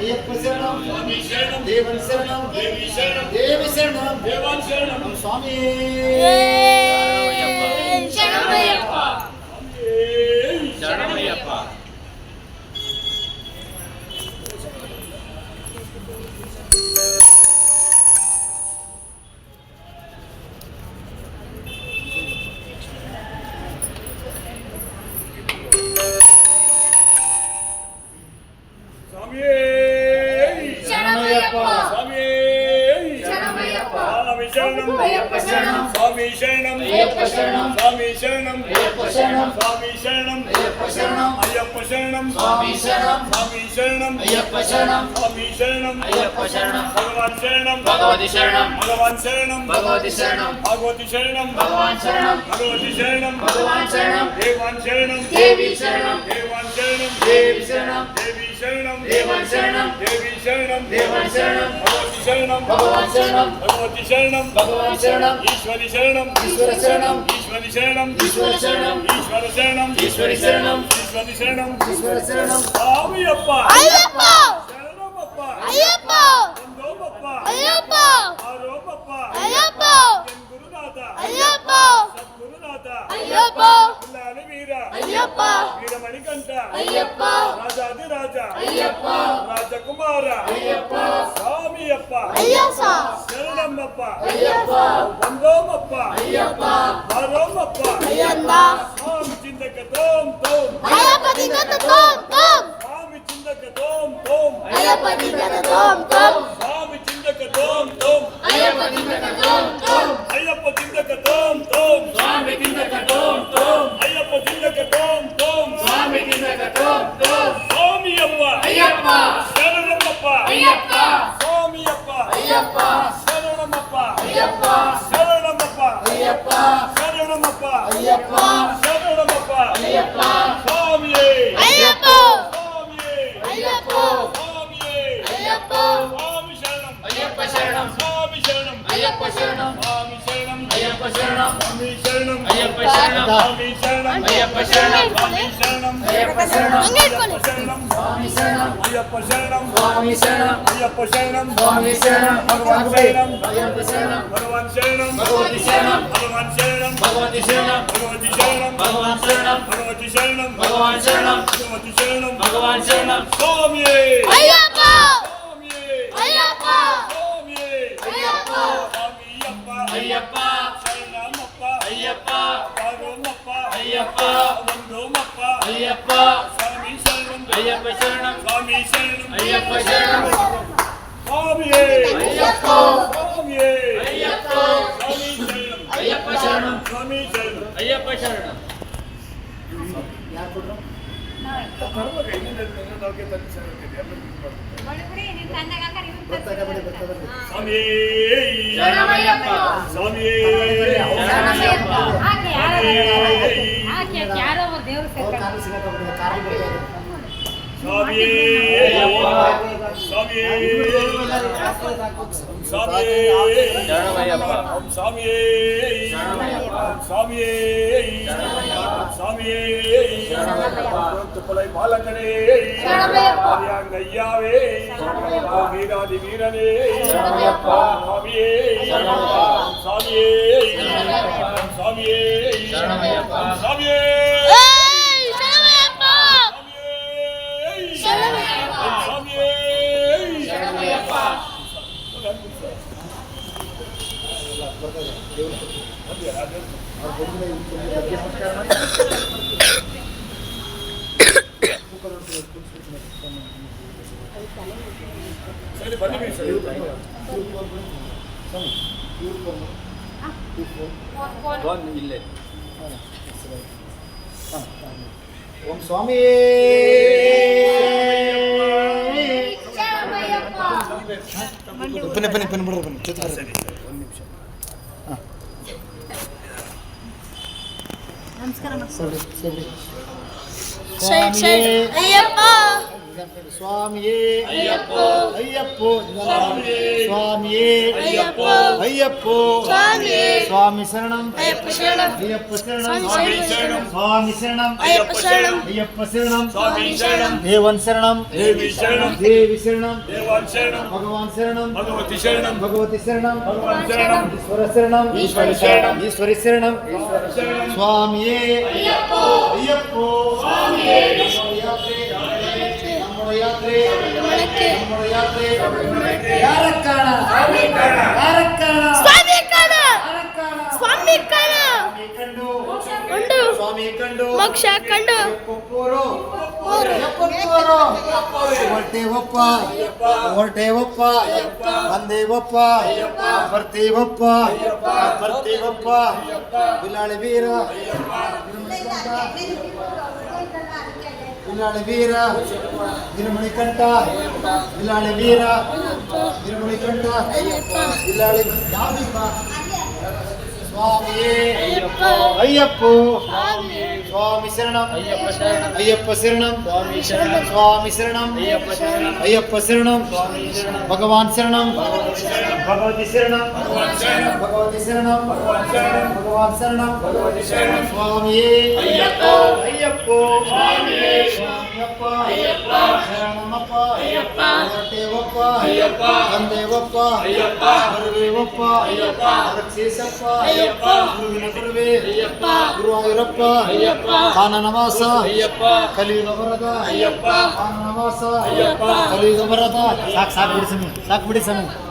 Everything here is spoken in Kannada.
ಅಯ್ಯಪ್ಪ ಶರಣಂ ಸ್ವಾಮಿ ಶರಣಂ ದೇವನ್ ಶರಣಂ ದೇವಿ ಶರಣಂ ದೇವಿ ಶರಣಂ ದೇವಾನ್ ಶರಣಂ ಸ್ವಾಮಿ ಶರಣಮಯ್ಯಪ್ಪ ಶರಣಮಯ್ಯಪ್ಪ. ಶರಣಮಯ್ಯಪ್ಪ ಶರಣಮಯ್ಯಪ್ಪ. ಸ್ವಾಮಿ ಶರಣಂ ಅಯ್ಯಪ್ಪ ಶರಣಂ ಸ್ವಾಮಿ ಶರಣಂ ಅಯ್ಯಪ್ಪ ಶರಣಂ ಸ್ವಾಮಿ ಶರಣಂ ಅಯ್ಯಪ್ಪ ಶರಣಂ ಸ್ವಾಮಿ ಶರಣಂ ಅಯ್ಯಪ್ಪ ಶರಣಂ ಅಯ್ಯಪ್ಪ ಶರಣಂ ಸ್ವಾಮಿ ಶರಣಂ ಸ್ವಾಮಿ ಶರಣಂ ಅಯ್ಯಪ್ಪ ಶರಣಂ ಸ್ವಾಮಿ ಶರಣಂ ಅಯ್ಯಪ್ಪ ಶರಣಂ ಭಗವಾನ್ ಶರಣಂ ಭಗವತಿ ಶರಣಂ ಭಗವಾನ್ ಶರಣಂ ಭಗವತಿ ಶರಣಂ ಭಾಗವತಿ ಶರಣಂ ಭಗವಾನ್ ಶರಣಂ ಭಗವತಿ ಶರಣಂ ಭಗವಾನ್ ಶರಣಂ ದೇವಾನ್ ಶರಣಂ ದೇವಿ ಶರಣಂ ದೇವಾನ್ ಶರಣಂ ದೇವಿ ಶರಣಂ ದೇವಿ ಶರಣಂ ದೇವಾನ್ ಶರಣಂ ದೇವಿ ಶರಣಂ ದೇವಾನ್ ಶರಣಂ ಭಗವತಿ ಶರಣಂ ಭಗವಾನ್ ಶರಣಂ ಭಗವತಿ ಶರಣಂ ಭಗವಾನ್ ಶರಣಂ ಈಶ್ವರಿ ಶರಣಂ ಈಶ್ವರ ಶರಣಂ ಈಶ್ವರಿ ಶರಣಂ ಈಶ್ವರ ಶರಣಂ ಈಶ್ವರ ಶರಣಂ ಈಶ್ವರಿ ಶರಣಂ ಈಶ್ವರಿ ಶರಣಂ ಈಶ್ವರ ಶರಣಂ ಸ್ವಾಮಿಯಪ್ಪ ಅಯ್ಯಪ್ಪ ಶರಣಮಪ್ಪ ಅಯ್ಯಪ್ಪ ಒಂದೋಮಪ್ಪ ಅಯ್ಯಪ್ಪ ಆರೋಮಪ್ಪ ಅಯ್ಯಪ್ಪ ಎನ್ ಗುರುನಾಥ ಅಯ್ಯಪ್ಪ ಸದ್ಗುರುನಾಥ ಅಯ್ಯಪ್ಪ ಕುಲ್ಲಾನಿ ವೀರ ಅಯ್ಯಪ್ಪ ವೀರಮಣಿಕಂಠ ಅಯ್ಯಪ್ಪ ರಾಜಾಧಿರಾಜ ಅಯ್ಯಪ್ಪ ರಾಜಕುಮಾರ ಅಯ್ಯಪ್ಪ ಸ್ವಾಮಿಯಪ್ಪ ಅಯ್ಯಪ್ಪ ಶರಣಮ್ಮಪ್ಪ ಅಯ್ಯಪ್ಪ ಒಂದೋಮಪ್ಪ ಅಯ್ಯಪ್ಪ ಆರೋಮಪ್ಪ ಅಯ್ಯಪ್ಪ ಸ್ವಾಮಿ ಚಿಂತಕ ತೋಂ ತೋಂ ಅಯ್ಯಪ್ಪ ದಿಗತ ತೋಂ ತೋಂ ಸ್ವಾಮಿ ಚಿಂತಕ ತೋಂ ತೋಂ ಅಯ್ಯಪ್ಪ ದಿಗತ ತೋಂ ತೋಂ ಸ್ವಾಮಿ ಚಿಂತಕ ತೋಂ ತೋಂ ಅಯ್ಯಪ್ಪ ದಿಂದಕ ತೋಂ ತೋಂ ಅಯ್ಯಪ್ಪ ಚಿಂತಕ ತೋಂ ತೋಂ ಸ್ವಾಮಿ ದಿಂದಕ ತೋಂ ತೋಂ ಅಯ್ಯಪ್ಪ ಚಿಂತಕ ತೋಂ ತೋಂ ಸ್ವಾಮಿ ದಿಂದಕ ತೋಂ ತೋಂ ಸ್ವಾಮಿಯಪ್ಪ ಅಯ್ಯಪ್ಪ ಶರಣಮ್ಮಪ್ಪ ಅಯ್ಯಪ್ಪ ಸ್ವಾಮಿಯಪ್ಪ ಅಯ್ಯಪ್ಪ ಶರಣಮ್ಮಪ್ಪ ಅಯ್ಯಪ್ಪ ಶರಣಮ್ಮಪ್ಪ ಅಯ್ಯಪ್ಪ ಶರಣಮ್ಮಪ್ಪ ಅಯ್ಯಪ್ಪ ಶರಣಮ್ಮಪ್ಪ ಅಯ್ಯಪ್ಪ ಸ್ವಾಮಿಯೇ ಅಯ್ಯಪ್ಪ ಸ್ವಾಮಿಯೇ ಅಯ್ಯಪ್ಪ ಸ್ವಾಮಿಯೇ ಅಯ್ಯಪ್ಪ ಸ್ವಾಮಿ ಶರಣಂ ಅಯ್ಯಪ್ಪ ಶರಣಂ ಸ್ವಾಮಿ ಶರಣಂ ಅಯ್ಯಪ್ಪ ಶರಣಂ ಸ್ವಾಮಿ ಶರಣಂ ಅಯ್ಯಪ್ಪ ಶರಣಂ ಸ್ವಾಮಿ ಶರಣಂ ಅಯ್ಯಪ್ಪ ಶರಣಂ ಸ್ವಾಮಿ ಶರಣಂ ಅಯ್ಯಪ್ಪ ಶರಣಂ ಸ್ವಾಮಿ ಶರಣಂ ಅಯ್ಯಪ್ಪ ಶರಣಂ ಅಯ್ಯಪ್ಪ ಶರಣಂ ಸ್ವಾಮಿ ಶರಣಂ ಅಯ್ಯಪ್ಪ ಶರಣಂ ಸ್ವಾಮಿ ಶರಣಂ ಅಯ್ಯಪ್ಪ ಶರಣಂ ಸ್ವಾಮಿ ಶರಣಂ ಭಗವಾನ್ ಶರಣಂ ಅಯ್ಯಪ್ಪ ಶರಣಂ ಭಗವಾನ್ ಶರಣಂ ಭಗವತಿ ಶರಣಂ ಭಗವಾನ್ ಶರಣಂ ಭಗವತಿ ಶರಣಂ ಭಗವತಿ ಶರಣಂ ಭಗವಾನ್ ಶರಣಂ ಭಗವತಿ ಶರಣಂ ಭಗವಾನ್ ಶರಣಂ ಭಗವತಿ ಶರಣಂ ಭಗವಾನ್ ಶರಣಂ ಸ್ವಾಮಿಯೇ ಅಯ್ಯಪ್ಪ ಸ್ವಾಮಿಯೇ ಅಯ್ಯಪ್ಪ ಸ್ವಾಮಿಯೇ ಅಯ್ಯಪ್ಪ ಸ್ವಾಮಿಯಪ್ಪ ಅಯ್ಯಪ್ಪ ಶರಣಮಪ್ಪ ಅಯ್ಯಪ್ಪ ಆರೋಮಪ್ಪ ಅಯ್ಯಪ್ಪ ಒಂದೋಮಪ್ಪ ಅಯ್ಯಪ್ಪ ಸ್ವಾಮಿ ಶರಣಂ ಅಯ್ಯಪ್ಪ ಶರಣಂ ಸ್ವಾಮಿ ಶರಣಂ ಅಯ್ಯಪ್ಪ ಶರಣಂ ಸ್ವಾಮಿಯೇ ಅಯ್ಯಪ್ಪ ಸ್ವಾಮಿಯೇ ಅಯ್ಯಪ್ಪ ಸ್ವಾಮಿ ಶರಣಂ ಅಯ್ಯಪ್ಪ ಶರಣಂ ಸ್ವಾಮಿ ಶರಣಂ ಅಯ್ಯಪ್ಪ ಶರಣಂ ಸ್ವಾಮಿಯೇ ಶರಣಮಯ್ಯಪ್ಪ ಸ್ವಾಮಿಯೇ ಶರಣಮಯ್ಯಪ್ಪ ಯಾರೋ ಒಬ್ಬ ದೇವ್ರು ಸೇರ್ಕೊಂಡು ಸ್ವಾಮಿಯೇ ಸ್ವಾಮಿಯೇ ಸ್ವಾಮಿಯೇ ಶರಣಮಯ್ಯಪ್ಪ ಸ್ವಾಮಿಯೇ ಸ್ವಾಮಿಯೇ ಸ್ವಾಮಿಯೇ ತುಪ್ಪಲೈ ಬಾಲಕನೇ ಶರಣಮಯ್ಯಪ್ಪ ಅಂಗಯ್ಯಾವೇ ವೀರಾದಿ ವೀರನೇ ಶರಣಮಯ್ಯಪ್ಪ ಸ್ವಾಮಿಯೇ ಸ್ವಾಮಿಯೇ ಸ್ವಾಮಿಯೇ ಶರಣಮಯ್ಯಪ್ಪ ಸ್ವಾಮಿಯೇ ಶರಣಮಯ್ಯಪ್ಪ ಸ್ವಾಮಿಯೇ ಶರಣಮಯ್ಯಪ್ಪ ಸರಿ ಬನ್ನಿ ಸರಿ ಇಲ್ಲೇ ಓಂ ಸ್ವಾಮಿ ಬನ್ನಿ ಬನ್ನಿ ಬನ್ನಿ ಬಿಡ್ರಿ ಬನ್ನಿ ಜೊತೆ ಸರಿ ಒಂದು ನಿಮಿಷ ನಮಸ್ಕಾರ ಸರಿ ಸರಿ ಅಯ್ಯಪ್ಪ ಸ್ವಾಮಿಯೇ ಅಯ್ಯಪ್ಪೋ ಅಯ್ಯಪ್ಪೋ ಸ್ವಾಮಿಯೇ ಸ್ವಾಮಿಯೇ ಅಯ್ಯಪ್ಪೋ ಅಯ್ಯಪ್ಪೋ ಸ್ವಾಮಿಯೇ ಸ್ವಾಮಿ ಶರಣಂ ಅಯ್ಯಪ್ಪ ಶರಣಂ ಅಯ್ಯಪ್ಪ ಶರಣಂ ಸ್ವಾಮಿ ಶರಣಂ ಸ್ವಾಮಿ ಶರಣಂ ಅಯ್ಯಪ್ಪ ಶರಣಂ ಅಯ್ಯಪ್ಪ ಶರಣಂ ಸ್ವಾಮಿ ಶರಣಂ ದೇವನ್ ಶರಣಂ ದೇವಿ ಶರಣಂ ದೇವಿ ಶರಣಂ ದೇವಾನ್ ಶರಣಂ ಭಗವಾನ್ ಶರಣಂ ಭಗವತಿ ಶರಣಂ ಭಗವತಿ ಶರಣಂ ಭಗವಾನ್ ಶರಣಂ ಈಶ್ವರ ಶರಣಂ ಈಶ್ವರ ಶರಣಂ ಈಶ್ವರಿ ಶರಣಂ ಶರಣಂ ಸ್ವಾಮಿಯೇ ಅಯ್ಯಪ್ಪೋ ಅಯ್ಯಪ್ಪೋ ಸ್ವಾಮಿಯೇ ನಮ್ಮ ಯಾತ್ರೆ ಮಳಕ್ಕೆ ನಮ್ಮ ಯಾತ್ರೆ ಯಾರ ಕಾಣ ಯಾರ ಕಾಣ ಸ್ವಾಮಿ ಕಾಣ ಯಾರ ಕಾಣ ಸ್ವಾಮಿ ಕಾಣ ಸ್ವಾಮಿ ಕಂಡು ಉಂಡು ಸ್ವಾಮಿ ಕಂಡು ಮೋಕ್ಷ ಕಂಡು ಎಪ್ಪಪ್ಪೋರು ಎಪ್ಪಪ್ಪೋರು ಹೊರಟೇವಪ್ಪ ಹೊರಟೇವಪ್ಪ ಬಂದೇವಪ್ಪ ಬರ್ತೀವಪ್ಪ ಬರ್ತೀವಪ್ಪ ಬಿಲಾಳಿ ವೀರ ಬಿಲಾಳಿ ವೀರ ಗಿರಿಮಣಿ ಕಂಠ ಬಿಲಾಳಿ ವೀರ ಗಿರಿಮಣಿ ಕಂಠ ಬಿಲಾಳಿ ಯಾವಿಪ್ಪ ಸ್ವಾಮಿಯೇ ಅಯ್ಯಪ್ಪೋ ಅಯ್ಯಪ್ಪೋ ಸ್ವಾಮಿ ಸ್ವಾಮಿ ಶರಣಂ ಅಯ್ಯಪ್ಪ ಶರಣಂ ಅಯ್ಯಪ್ಪ ಶರಣಂ ಸ್ವಾಮಿ ಶರಣಂ ಸ್ವಾಮಿ ಶರಣಂ ಅಯ್ಯಪ್ಪ ಶರಣಂ ಅಯ್ಯಪ್ಪ ಶರಣಂ ಸ್ವಾಮಿ ಶರಣಂ ಭಗವಾನ್ ಶರಣಂ ಭಗವತಿ ಶರಣಂ ಭಗವಾನ್ ಶರಣಂ ಭಗವತಿ ಶರಣಂ ಭಗವಾನ್ ಶರಣಂ ಭಗವಾನ್ ಶರಣಂ ಭಗವತಿ ಶರಣಂ ಸ್ವಾಮಿಯೇ ಅಯ್ಯಪ್ಪೋ ಅಯ್ಯಪ್ಪೋ ಸ್ವಾಮಿಯೇ ಸ್ವಾಮಿಯಪ್ಪ ಅಯ್ಯಪ್ಪ ಶರಣಮಪ್ಪ ಅಯ್ಯಪ್ಪ ಹೊರಟೇವಪ್ಪ ಅಯ್ಯಪ್ಪ ಬಂದೇವಪ್ಪ ಅಯ್ಯಪ್ಪ ಬರುವೇವಪ್ಪ ಅಯ್ಯಪ್ಪ ರಕ್ಷಿಸಪ್ಪ ಅಯ್ಯಪ್ಪ ಗುರುವಿನ ಗುರುವೇ ಅಯ್ಯಪ್ಪ ಗುರುವಾಯೂರಪ್ಪ ಅಯ್ಯಪ್ಪ ಕಾನನವಾಸ ಅಯ್ಯಪ್ಪ ಕಲಿಯುಗ ಬರದ ಅಯ್ಯಪ್ಪ ಕಾನನವಾಸ ಅಯ್ಯಪ್ಪ ಕಲಿಯುಗ ಬರದ ಸಾಕು ಬಿಡಿ ಸ್ವಾಮಿ ಸಾಕು ಬಿಡಿ ಸ್ವಾಮಿ